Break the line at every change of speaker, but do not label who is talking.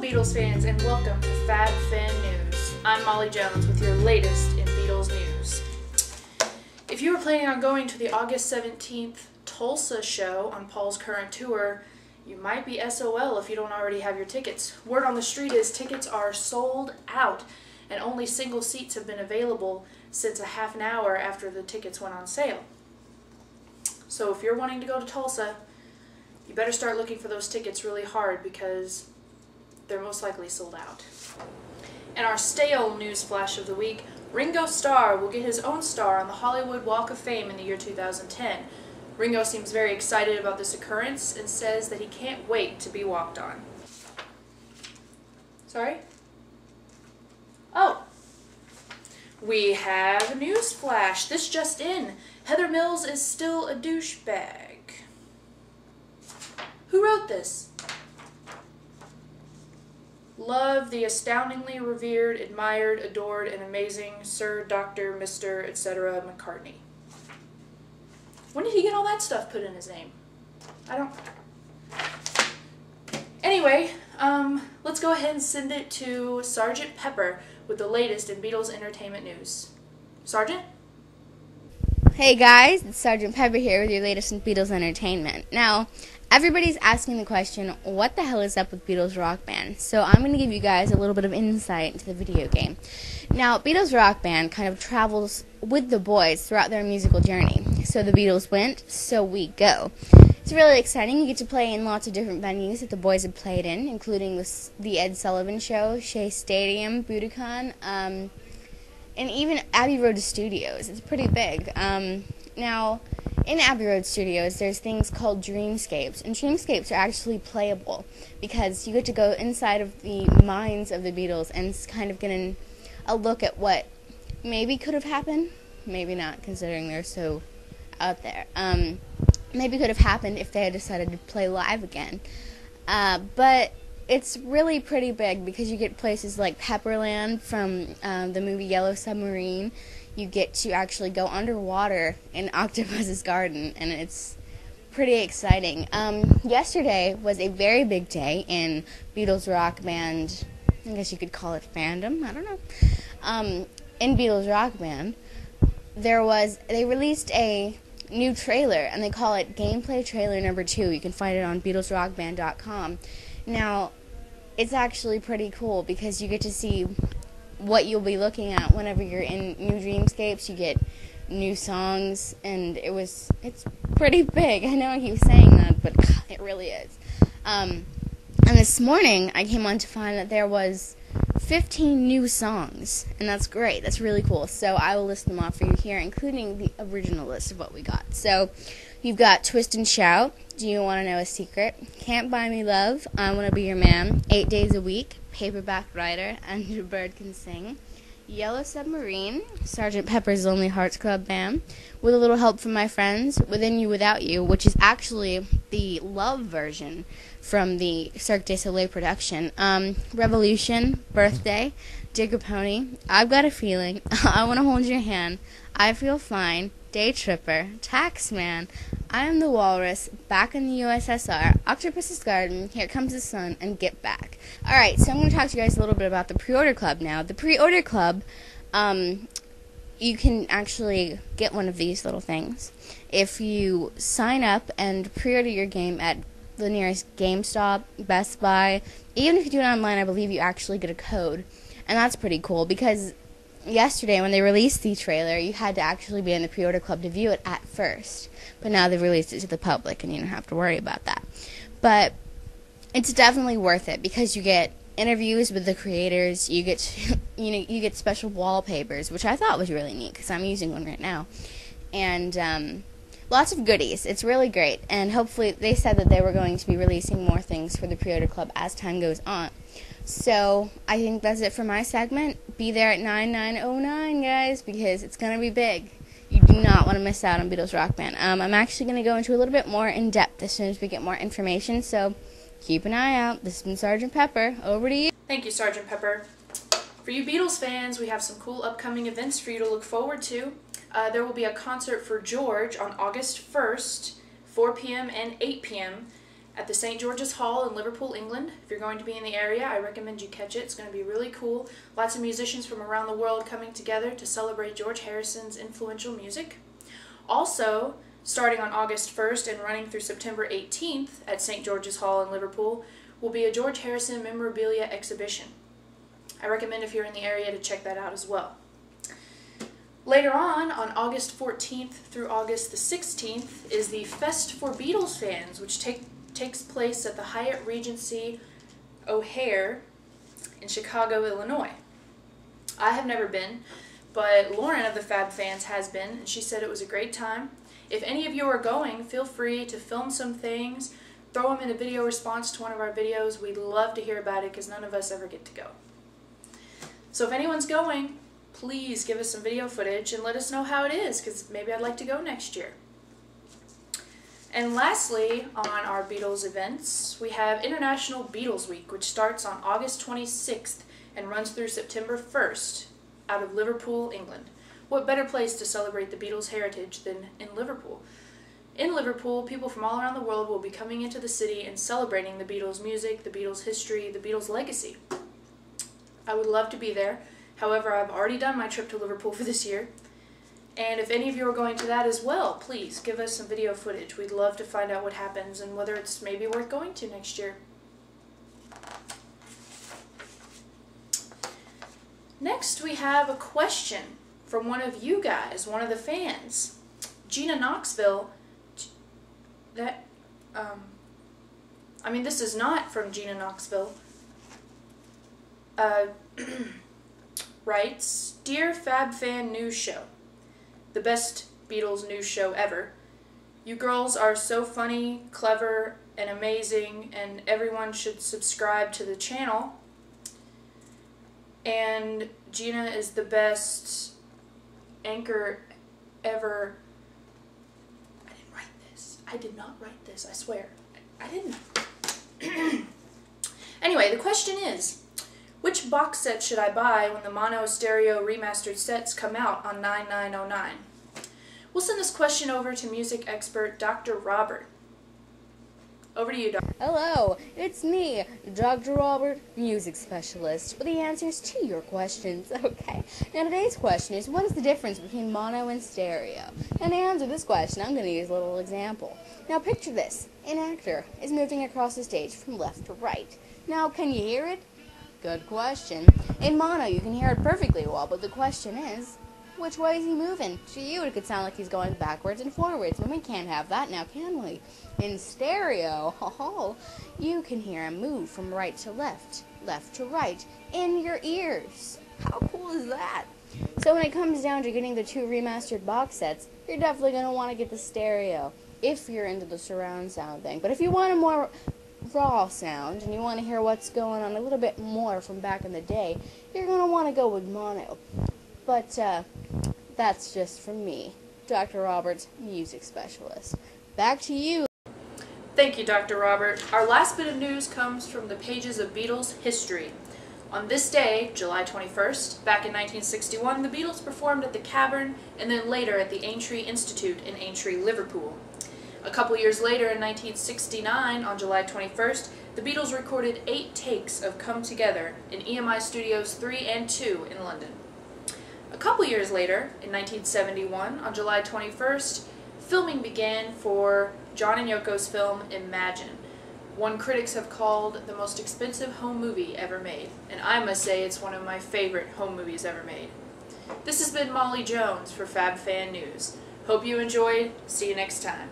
Beatles fans, and welcome to Fab Fan News. I'm Molly Jones with your latest in Beatles news. If you were planning on going to the August 17th Tulsa show on Paul's current tour, you might be SOL if you don't already have your tickets. Word on the street is tickets are sold out, and only single seats have been available since a half an hour after the tickets went on sale. So if you're wanting to go to Tulsa, you better start looking for those tickets really hard because they're most likely sold out. And our stale news flash of the week, Ringo Starr will get his own star on the Hollywood Walk of Fame in the year 2010. Ringo seems very excited about this occurrence and says that he can't wait to be walked on. Sorry? Oh. We have a news flash. This just in. Heather Mills is still a douchebag. Who wrote this? Love the astoundingly revered, admired, adored, and amazing Sir, Dr., Mr., etc. McCartney. When did he get all that stuff put in his name? I don't... Anyway, let's go ahead and send it to Sergeant Pepper with the latest in Beatles entertainment news. Sergeant?
Hey guys, it's Sergeant Pepper here with your latest in Beatles entertainment. Now, everybody's asking the question, what the hell is up with Beatles Rock Band? So I'm going to give you guys a little bit of insight into the video game. Now, Beatles Rock Band kind of travels with the boys throughout their musical journey. So the Beatles went, so we go. It's really exciting. You get to play in lots of different venues that the boys have played in, including the Ed Sullivan Show, Shea Stadium, Budokan, and even Abbey Road Studios. It's pretty big. Now, in Abbey Road Studios, there's things called dreamscapes, and dreamscapes are actually playable because you get to go inside of the minds of the Beatles and kind of get a look at what maybe could have happened, maybe not, considering they're so out there. Maybe could have happened if they had decided to play live again. But it's really pretty big because you get places like Pepperland from the movie Yellow Submarine. You get to actually go underwater in Octopus's Garden, and it's pretty exciting. Yesterday was a very big day in Beatles Rock Band. I guess you could call it fandom. I don't know. In Beatles Rock Band, they released a new trailer, and they call it Gameplay Trailer Number 2. You can find it on BeatlesRockBand.com. Now, it's actually pretty cool because you get to see what you'll be looking at whenever you're in new dreamscapes. You get new songs, and it's pretty big. I know I keep saying that, but it really is. And this morning, I came on to find that there was 15 new songs, and that's great. That's really cool. So I will list them off for you here, including the original list of what we got. So you've got Twist and Shout, Do You Want to Know a Secret, Can't Buy Me Love, I Want to Be Your Man, 8 Days a Week, Paperback Writer, and Your Bird Can Sing, Yellow Submarine, Sgt. Pepper's Lonely Hearts Club Band, With a Little Help from My Friends, Within You Without You, which is actually the Love version from the Cirque du Soleil production, Revolution, Birthday, Digger Pony, I've Got a Feeling, I Want to Hold Your Hand, I Feel Fine, Day Tripper, Taxman, I Am the Walrus, Back in the USSR, Octopus's Garden, Here Comes the Sun, and Get Back. Alright, so I'm going to talk to you guys a little bit about the pre-order club now. The pre-order club, you can actually get one of these little things if you sign up and pre-order your game at the nearest GameStop, Best Buy. Even if you do it online, I believe you actually get a code. And that's pretty cool because yesterday when they released the trailer, you had to actually be in the pre-order club to view it at first. But now they've released it to the public, and you don't have to worry about that. But it's definitely worth it because you get interviews with the creators. You get you get special wallpapers, which I thought was really neat because I'm using one right now, and lots of goodies. It's really great, and hopefully they said that they were going to be releasing more things for the pre-order club as time goes on. So I think that's it for my segment. Be there at 9909, guys, because it's going to be big. You do not want to miss out on Beatles Rock Band. I'm actually going to go into a little bit more in depth as soon as we get more information, so keep an eye out. This has been Sergeant Pepper. Over to you.
Thank you, Sergeant Pepper. For you Beatles fans, we have some cool upcoming events for you to look forward to. There will be a concert for George on August 1st, 4 p.m. and 8 p.m. at the St. George's Hall in Liverpool, England. If you're going to be in the area, I recommend you catch it. It's going to be really cool. Lots of musicians from around the world coming together to celebrate George Harrison's influential music. Also, starting on August 1st and running through September 18th at St. George's Hall in Liverpool will be a George Harrison memorabilia exhibition. I recommend if you're in the area to check that out as well. Later on August 14th through August the 16th, is the Fest for Beatles Fans, which takes place at the Hyatt Regency O'Hare in Chicago, Illinois. I have never been, but Lauren of the Fab Fans has been, and she said it was a great time. If any of you are going, feel free to film some things, throw them in a video response to one of our videos. We'd love to hear about it because none of us ever get to go. So if anyone's going, please give us some video footage and let us know how it is, because maybe I'd like to go next year. And lastly, on our Beatles events, we have International Beatles Week, which starts on August 26th and runs through September 1st out of Liverpool, England. What better place to celebrate the Beatles' heritage than in Liverpool? In Liverpool, people from all around the world will be coming into the city and celebrating the Beatles' music, the Beatles' history, the Beatles' legacy. I would love to be there. However, I've already done my trip to Liverpool for this year. And if any of you are going to that as well, please give us some video footage. We'd love to find out what happens and whether it's maybe worth going to next year. Next, we have a question from one of you guys, one of the fans. Gina Knoxville, this is not from Gina Knoxville. Writes, Dear Fab Fan News Show, the best Beatles news show ever. You girls are so funny, clever, and amazing, and everyone should subscribe to the channel. And Gina is the best anchor ever. I didn't write this. I did not write this, I swear. I didn't. Anyway, the question is, which box set should I buy when the mono stereo remastered sets come out on 9909? We'll send this question over to music expert Dr. Robert. Over to you, Dr.
Hello, it's me, Dr. Robert, music specialist, with the answers to your questions. Okay, now today's question is, what is the difference between mono and stereo? And to answer this question, I'm going to use a little example. Now picture this. An actor is moving across the stage from left to right. Now, can you hear it? Good question. In mono, you can hear it perfectly well, but the question is, which way is he moving? To you, it could sound like he's going backwards and forwards, and we can't have that now, can we? In stereo, you can hear him move from right to left, left to right, in your ears. How cool is that? So when it comes down to getting the two remastered box sets, you're definitely going to want to get the stereo, if you're into the surround sound thing. But if you want a more raw sound and you want to hear what's going on a little bit more from back in the day, you're going to want to go with mono. But that's just from me, Dr. Roberts, music specialist. Back to you.
Thank you, Dr. Robert. Our last bit of news comes from the pages of Beatles history. On this day, July 21st, back in 1961, the Beatles performed at the Cavern and then later at the Aintree Institute in Aintree, Liverpool. A couple years later, in 1969, on July 21st, the Beatles recorded 8 takes of Come Together in EMI Studios 3 and 2 in London. A couple years later, in 1971, on July 21st, filming began for John and Yoko's film Imagine, one critics have called the most expensive home movie ever made, and I must say it's one of my favorite home movies ever made. This has been Molly Jones for Fab Fan News. Hope you enjoyed. See you next time.